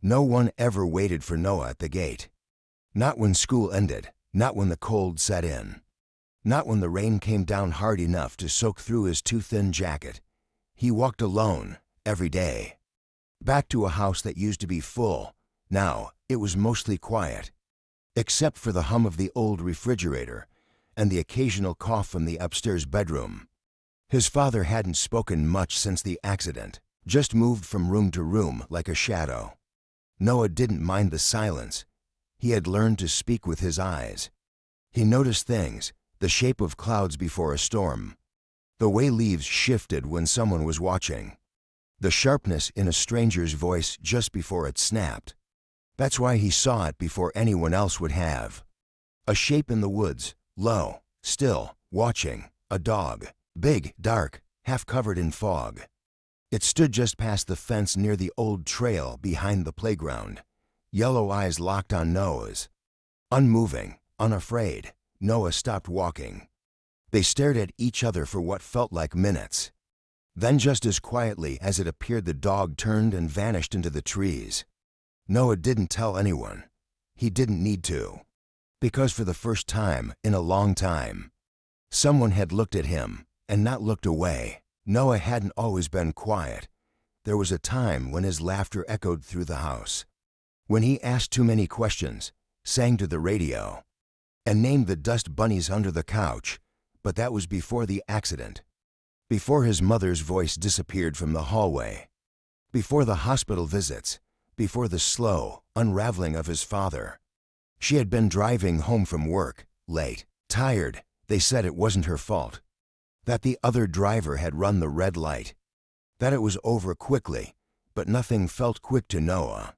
No one ever waited for Noah at the gate. Not when school ended, not when the cold set in, not when the rain came down hard enough to soak through his too thin jacket. He walked alone, every day. Back to a house that used to be full. Now, it was mostly quiet, except for the hum of the old refrigerator and the occasional cough from the upstairs bedroom. His father hadn't spoken much since the accident, just moved from room to room like a shadow. Noah didn't mind the silence. He had learned to speak with his eyes. He noticed things, the shape of clouds before a storm, the way leaves shifted when someone was watching, the sharpness in a stranger's voice just before it snapped. That's why he saw it before anyone else would have. A shape in the woods, low, still, watching, a dog, big, dark, half covered in fog. It stood just past the fence near the old trail behind the playground, yellow eyes locked on Noah's. Unmoving, unafraid, Noah stopped walking. They stared at each other for what felt like minutes. Then just as quietly as it appeared, the dog turned and vanished into the trees. Noah didn't tell anyone. He didn't need to. Because for the first time in a long time, someone had looked at him and not looked away. Noah hadn't always been quiet. There was a time when his laughter echoed through the house, when he asked too many questions, sang to the radio, and named the dust bunnies under the couch. But that was before the accident, before his mother's voice disappeared from the hallway, before the hospital visits, before the slow unraveling of his father. She had been driving home from work, late, tired. They said it wasn't her fault, that the other driver had run the red light, that it was over quickly, but nothing felt quick to Noah,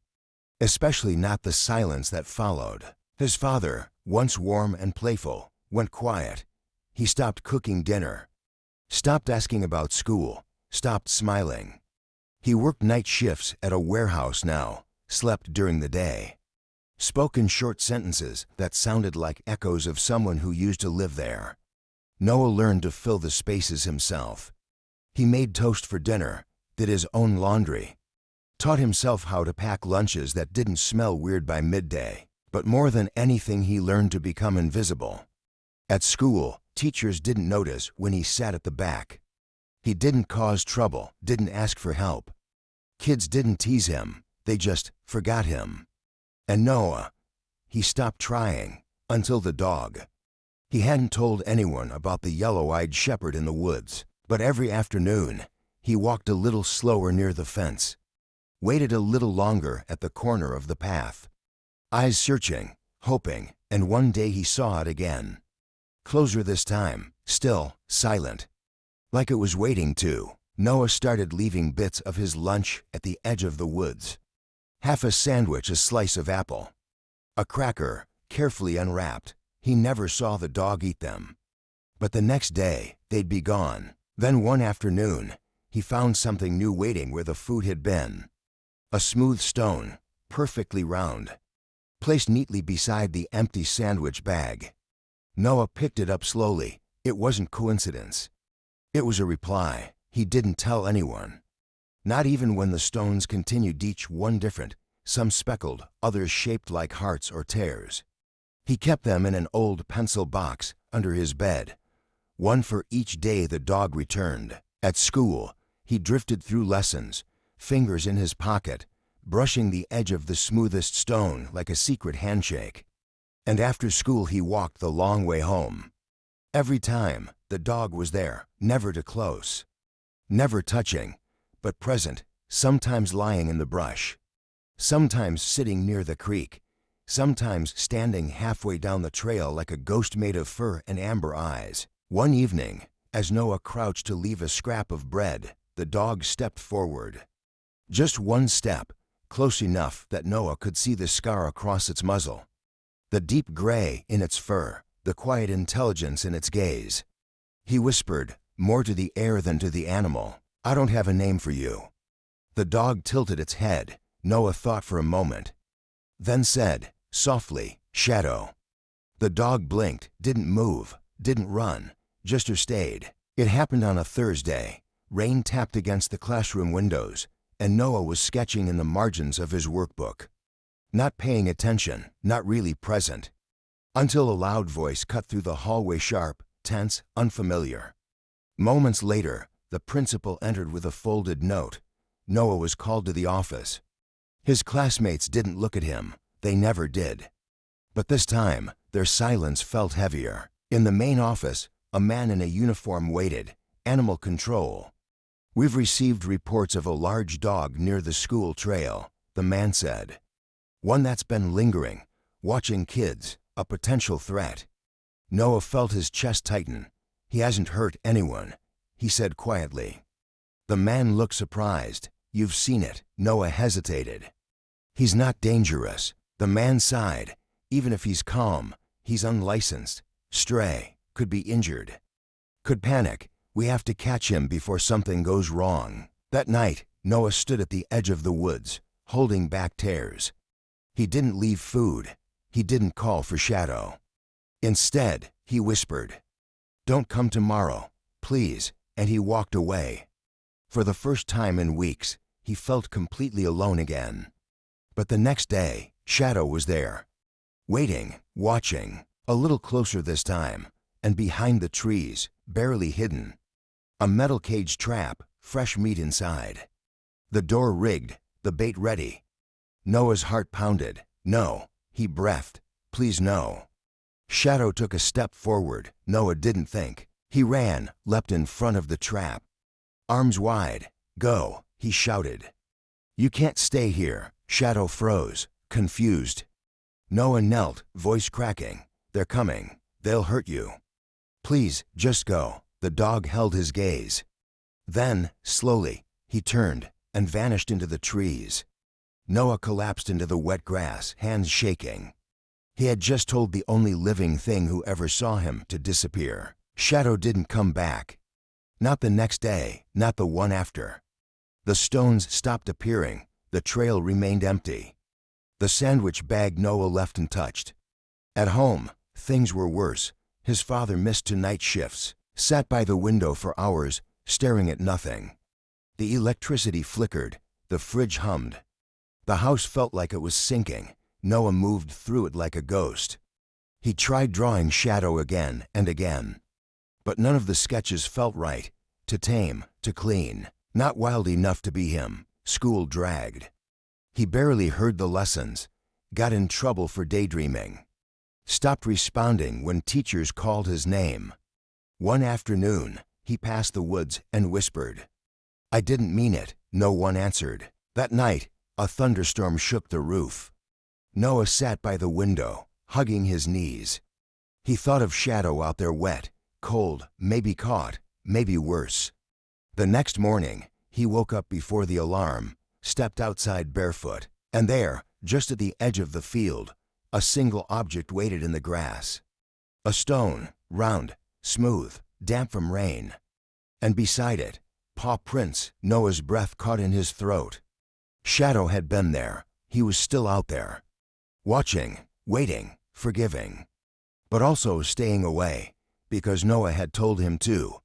especially not the silence that followed. His father, once warm and playful, went quiet. He stopped cooking dinner, stopped asking about school, stopped smiling. He worked night shifts at a warehouse now, slept during the day, spoke in short sentences that sounded like echoes of someone who used to live there. Noah learned to fill the spaces himself. He made toast for dinner, did his own laundry, taught himself how to pack lunches that didn't smell weird by midday. But more than anything, he learned to become invisible. At school, teachers didn't notice when he sat at the back. He didn't cause trouble, didn't ask for help. Kids didn't tease him, they just forgot him. And Noah, he stopped trying, until the dog. He hadn't told anyone about the yellow-eyed shepherd in the woods, but every afternoon, he walked a little slower near the fence, waited a little longer at the corner of the path, eyes searching, hoping, and one day he saw it again. Closer this time, still, silent. Like it was waiting to. Noah started leaving bits of his lunch at the edge of the woods. Half a sandwich, a slice of apple, a cracker, carefully unwrapped. He never saw the dog eat them. But the next day, they'd be gone. Then one afternoon, he found something new waiting where the food had been. A smooth stone, perfectly round, placed neatly beside the empty sandwich bag. Noah picked it up slowly. It wasn't coincidence. It was a reply. He didn't tell anyone. Not even when the stones continued, each one different, some speckled, others shaped like hearts or tears. He kept them in an old pencil box under his bed, one for each day the dog returned. At school, he drifted through lessons, fingers in his pocket, brushing the edge of the smoothest stone like a secret handshake. And after school, he walked the long way home. Every time, the dog was there, never too close, never touching, but present, sometimes lying in the brush, sometimes sitting near the creek, sometimes standing halfway down the trail like a ghost made of fur and amber eyes. One evening, as Noah crouched to leave a scrap of bread, the dog stepped forward. Just one step, close enough that Noah could see the scar across its muzzle, the deep gray in its fur, the quiet intelligence in its gaze. He whispered, more to the air than to the animal, "I don't have a name for you." The dog tilted its head. Noah thought for a moment, then said, softly, "Shadow." The dog blinked, didn't move, didn't run, just stayed. It happened on a Thursday. Rain tapped against the classroom windows, and Noah was sketching in the margins of his workbook. Not paying attention, not really present. Until a loud voice cut through the hallway, sharp, tense, unfamiliar. Moments later, the principal entered with a folded note. Noah was called to the office. His classmates didn't look at him. They never did. But this time, their silence felt heavier. In the main office, a man in a uniform waited. Animal control. "We've received reports of a large dog near the school trail," the man said. "One that's been lingering, watching kids, a potential threat." Noah felt his chest tighten. "He hasn't hurt anyone," he said quietly. The man looked surprised. "You've seen it." Noah hesitated. "He's not dangerous," the man sighed. "Even if he's calm, he's unlicensed, stray, could be injured, could panic. We have to catch him before something goes wrong." That night, Noah stood at the edge of the woods, holding back tears. He didn't leave food. He didn't call for Shadow. Instead, he whispered, "Don't come tomorrow, please," and he walked away. For the first time in weeks, he felt completely alone again. But the next day, Shadow was there. Waiting, watching, a little closer this time, and behind the trees, barely hidden. A metal cage trap, fresh meat inside. The door rigged, the bait ready. Noah's heart pounded. "No," he breathed. "Please no." Shadow took a step forward. Noah didn't think. He ran, leapt in front of the trap. Arms wide. "Go," he shouted. "You can't stay here." Shadow froze, confused. Noah knelt, voice cracking. "They're coming. They'll hurt you. Please, just go." The dog held his gaze. Then, slowly, he turned and vanished into the trees. Noah collapsed into the wet grass, hands shaking. He had just told the only living thing who ever saw him to disappear. Shadow didn't come back. Not the next day, not the one after. The stones stopped appearing. The trail remained empty. The sandwich bag Noah left untouched. At home, things were worse. His father missed two night shifts, sat by the window for hours, staring at nothing. The electricity flickered. The fridge hummed. The house felt like it was sinking. Noah moved through it like a ghost. He tried drawing Shadow again and again. But none of the sketches felt right. To tame, to clean. Not wild enough to be him. School dragged. He barely heard the lessons. Got in trouble for daydreaming. Stopped responding when teachers called his name. One afternoon, he passed the woods and whispered. "I didn't mean it." No one answered. That night, a thunderstorm shook the roof. Noah sat by the window, hugging his knees. He thought of Shadow out there wet, cold, maybe caught, maybe worse. The next morning, he woke up before the alarm, stepped outside barefoot, and there, just at the edge of the field, a single object waited in the grass. A stone, round, smooth, damp from rain. And beside it, paw prints. Noah's breath caught in his throat. Shadow had been there. He was still out there. Watching, waiting, forgiving. But also staying away, because Noah had told him to.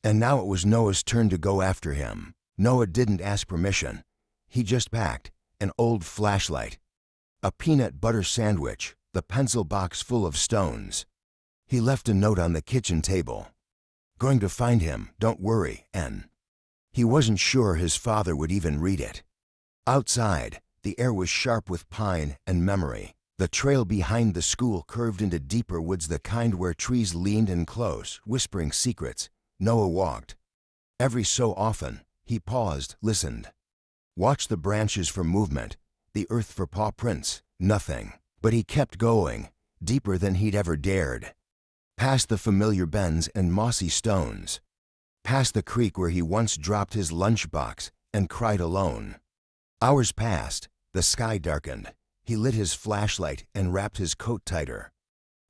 And now it was Noah's turn to go after him. Noah didn't ask permission. He just packed an old flashlight, a peanut butter sandwich, the pencil box full of stones. He left a note on the kitchen table. "Going to find him, don't worry, N." He wasn't sure his father would even read it. Outside, the air was sharp with pine and memory. The trail behind the school curved into deeper woods, the kind where trees leaned in close, whispering secrets. Noah walked. Every so often, he paused, listened. Watched the branches for movement, the earth for paw prints. Nothing. But he kept going, deeper than he'd ever dared. Past the familiar bends and mossy stones. Past the creek where he once dropped his lunchbox and cried alone. Hours passed. The sky darkened. He lit his flashlight and wrapped his coat tighter.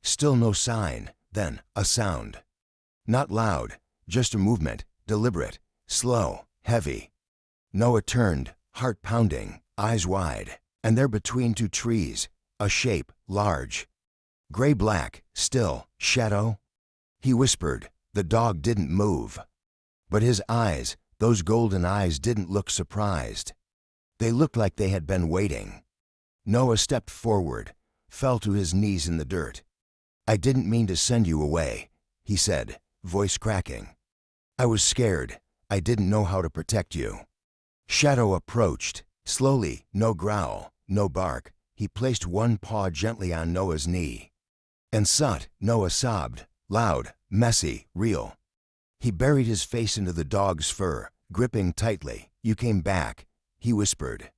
Still no sign. Then, a sound. Not loud, just a movement, deliberate, slow, heavy. Noah turned, heart pounding, eyes wide. And there between two trees, a shape, large. Gray-black, still, Shadow? He whispered. The dog didn't move. But his eyes, those golden eyes, didn't look surprised. They looked like they had been waiting. Noah stepped forward, fell to his knees in the dirt. "I didn't mean to send you away," he said, voice cracking. "I was scared. I didn't know how to protect you." Shadow approached, slowly, no growl, no bark. He placed one paw gently on Noah's knee. "And Sut," Noah sobbed, loud, messy, real. He buried his face into the dog's fur, gripping tightly. "You came back," he whispered.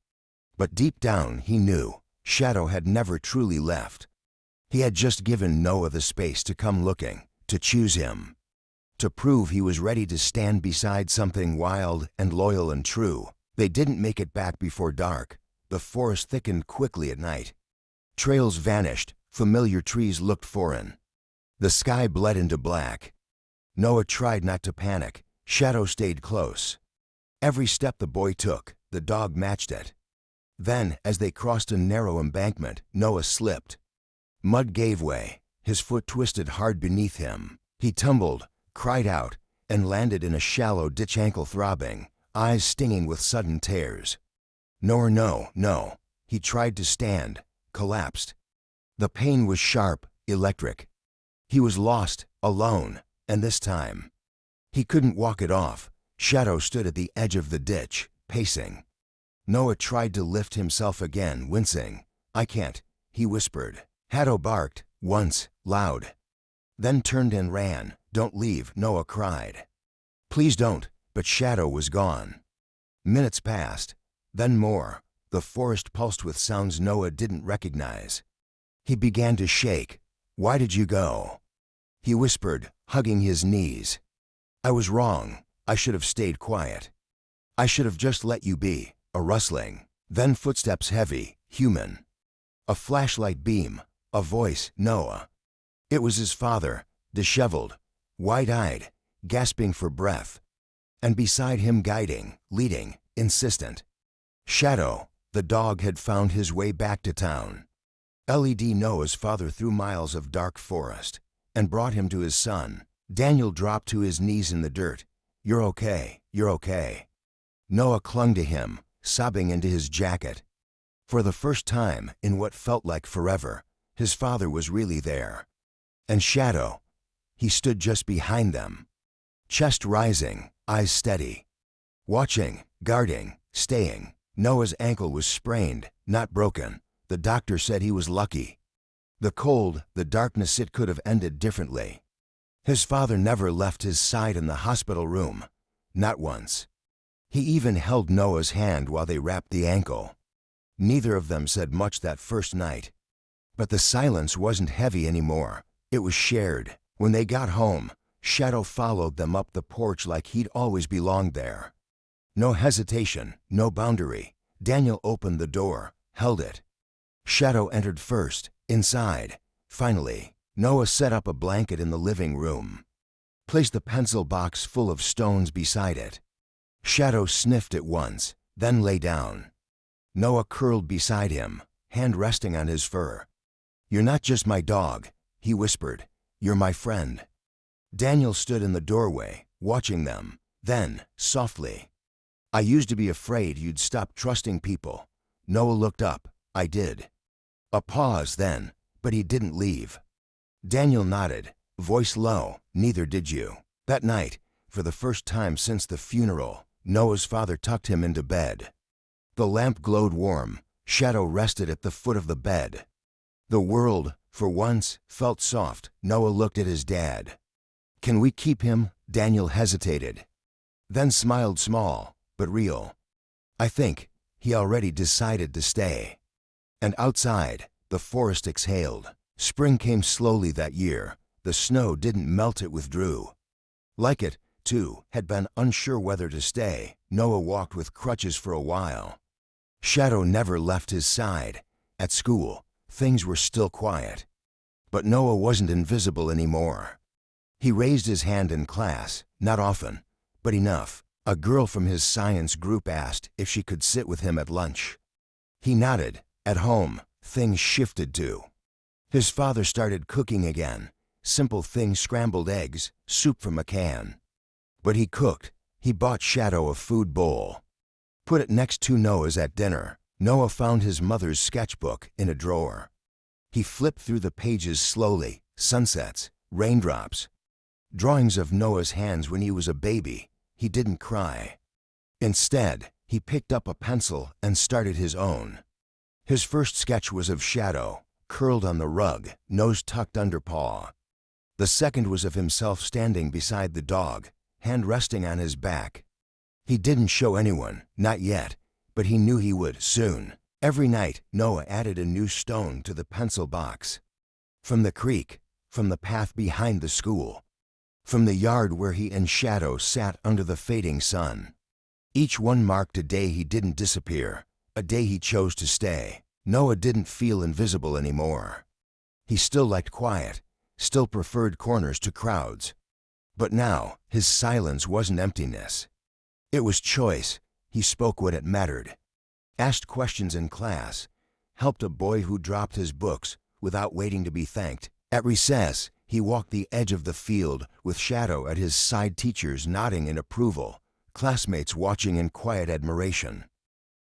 But deep down he knew Shadow had never truly left. He had just given Noah the space to come looking, to choose him, to prove he was ready to stand beside something wild and loyal and true. They didn't make it back before dark. The forest thickened quickly at night. Trails vanished, familiar trees looked foreign. The sky bled into black. Noah tried not to panic. Shadow stayed close. Every step the boy took, the dog matched it. Then, as they crossed a narrow embankment, Noah slipped. Mud gave way. His foot twisted hard beneath him. He tumbled, cried out, and landed in a shallow ditch, ankle throbbing, eyes stinging with sudden tears. No. He tried to stand, collapsed. The pain was sharp, electric. He was lost, alone, and this time, he couldn't walk it off. Shadow stood at the edge of the ditch, pacing. Noah tried to lift himself again, wincing. "I can't," he whispered. Shadow barked, once, loud. Then turned and ran. "Don't leave," Noah cried. "Please don't," but Shadow was gone. Minutes passed, then more. The forest pulsed with sounds Noah didn't recognize. He began to shake. "Why did you go?" he whispered, hugging his knees. "I was wrong. I should have stayed quiet. I should have just let you be." A rustling, then footsteps, heavy, human. A flashlight beam, a voice, Noah. It was his father, disheveled, wide-eyed, gasping for breath. And beside him, guiding, leading, insistent. Shadow, the dog, had found his way back to town. Led Noah's father through miles of dark forest and brought him to his son. Daniel dropped to his knees in the dirt. You're okay. Noah clung to him, sobbing into his jacket. For the first time, in what felt like forever, his father was really there. And Shadow, he stood just behind them. Chest rising, eyes steady. Watching, guarding, staying. Noah's ankle was sprained, not broken. The doctor said he was lucky. The cold, the darkness, it could have ended differently. His father never left his side in the hospital room. Not once. He even held Noah's hand while they wrapped the ankle. Neither of them said much that first night. But the silence wasn't heavy anymore. It was shared. When they got home, Shadow followed them up the porch like he'd always belonged there. No hesitation, no boundary. Daniel opened the door, held it. Shadow entered first, inside. Finally, Noah set up a blanket in the living room. Placed the pencil box full of stones beside it. Shadow sniffed it once, then lay down. Noah curled beside him, hand resting on his fur. You're not just my dog, he whispered. You're my friend. Daniel stood in the doorway, watching them. Then, softly, I used to be afraid you'd stop trusting people. Noah looked up. I did. A pause then, but he didn't leave. Daniel nodded, voice low. Neither did you. That night, for the first time since the funeral, Noah's father tucked him into bed. The lamp glowed warm. Shadow rested at the foot of the bed. The world, for once, felt soft. Noah looked at his dad. Can we keep him? Daniel hesitated. Then smiled, small, but real. I think he already decided to stay. And outside, the forest exhaled. Spring came slowly that year. The snow didn't melt, it withdrew. Like it, too, had been unsure whether to stay. Noah walked with crutches for a while. Shadow never left his side. At school, things were still quiet. But Noah wasn't invisible anymore. He raised his hand in class, not often, but enough. A girl from his science group asked if she could sit with him at lunch. He nodded. At home, things shifted too. His father started cooking again. Simple things, scrambled eggs, soup from a can. But he cooked. He bought Shadow a food bowl. put it next to Noah's at dinner. Noah found his mother's sketchbook in a drawer. He flipped through the pages slowly, sunsets, raindrops, drawings of Noah's hands when he was a baby. He didn't cry. Instead, he picked up a pencil and started his own. His first sketch was of Shadow, curled on the rug, nose tucked under paw. The second was of himself standing beside the dog, hand resting on his back. He didn't show anyone, not yet, but he knew he would soon. Every night, Noah added a new stone to the pencil box. From the creek, from the path behind the school, from the yard where he and Shadow sat under the fading sun. Each one marked a day he didn't disappear, a day he chose to stay. Noah didn't feel invisible anymore. He still liked quiet, still preferred corners to crowds. But now, his silence wasn't emptiness. It was choice. He spoke when it mattered, asked questions in class, helped a boy who dropped his books without waiting to be thanked. At recess, he walked the edge of the field with Shadow at his side, teachers nodding in approval, classmates watching in quiet admiration.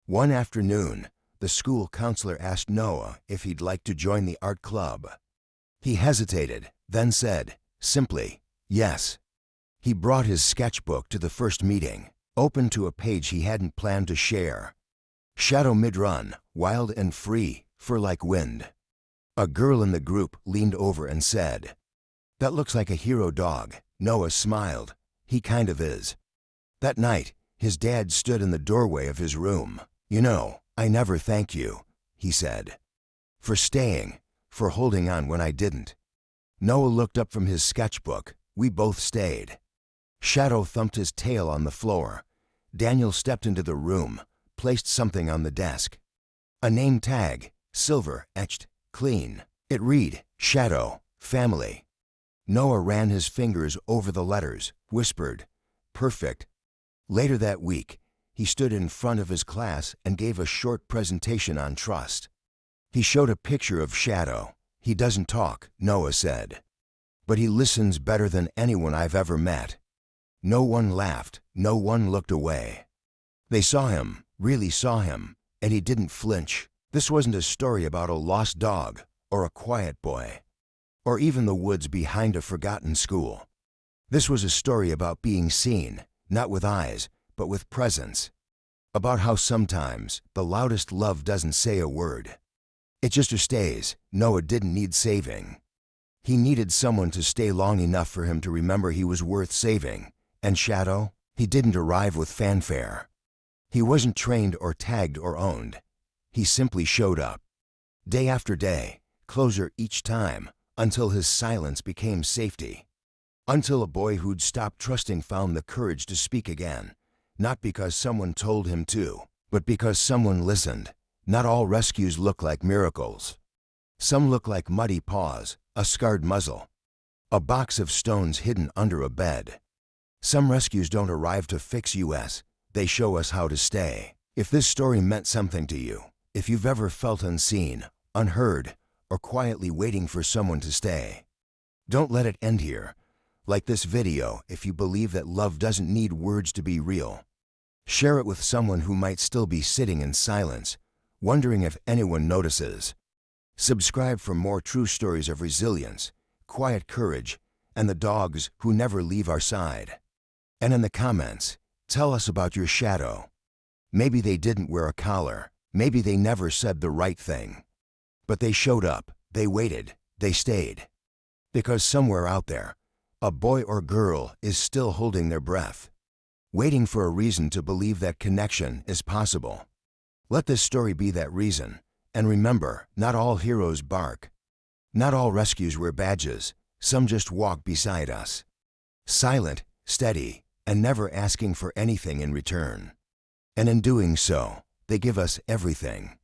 One afternoon, the school counselor asked Noah if he'd like to join the art club. He hesitated, then said, simply, yes. He brought his sketchbook to the first meeting, open to a page he hadn't planned to share. Shadow mid-run, wild and free, fur like wind. A girl in the group leaned over and said, "That looks like a hero dog." Noah smiled. He kind of is. That night, his dad stood in the doorway of his room. "You know, I never thank you," he said, "for staying, for holding on when I didn't." Noah looked up from his sketchbook. We both stayed. Shadow thumped his tail on the floor. Daniel stepped into the room, placed something on the desk. A name tag, silver, etched, clean. It read, Shadow, Family. Noah ran his fingers over the letters, whispered, "Perfect." Later that week, he stood in front of his class and gave a short presentation on trust. He showed a picture of Shadow. "He doesn't talk," Noah said, "but he listens better than anyone I've ever met." No one laughed, no one looked away. They saw him, really saw him, and he didn't flinch. This wasn't a story about a lost dog, or a quiet boy, or even the woods behind a forgotten school. This was a story about being seen, not with eyes, but with presence. About how sometimes the loudest love doesn't say a word. It just stays. Noah didn't need saving. He needed someone to stay long enough for him to remember he was worth saving. And Shadow, he didn't arrive with fanfare. He wasn't trained or tagged or owned. He simply showed up. Day after day, closer each time, until his silence became safety. Until a boy who'd stopped trusting found the courage to speak again. Not because someone told him to, but because someone listened. Not all rescues look like miracles. Some look like muddy paws, a scarred muzzle, a box of stones hidden under a bed. Some rescues don't arrive to fix us, they show us how to stay. If this story meant something to you, if you've ever felt unseen, unheard, or quietly waiting for someone to stay, don't let it end here. Like this video if you believe that love doesn't need words to be real. Share it with someone who might still be sitting in silence, wondering if anyone notices. Subscribe for more true stories of resilience, quiet courage, and the dogs who never leave our side. And in the comments, tell us about your shadow. Maybe they didn't wear a collar. Maybe they never said the right thing. But they showed up, they waited, they stayed. Because somewhere out there, a boy or girl is still holding their breath, waiting for a reason to believe that connection is possible. Let this story be that reason. And remember, not all heroes bark. Not all rescues wear badges. Some just walk beside us. Silent, steady, and never asking for anything in return. And in doing so, they give us everything.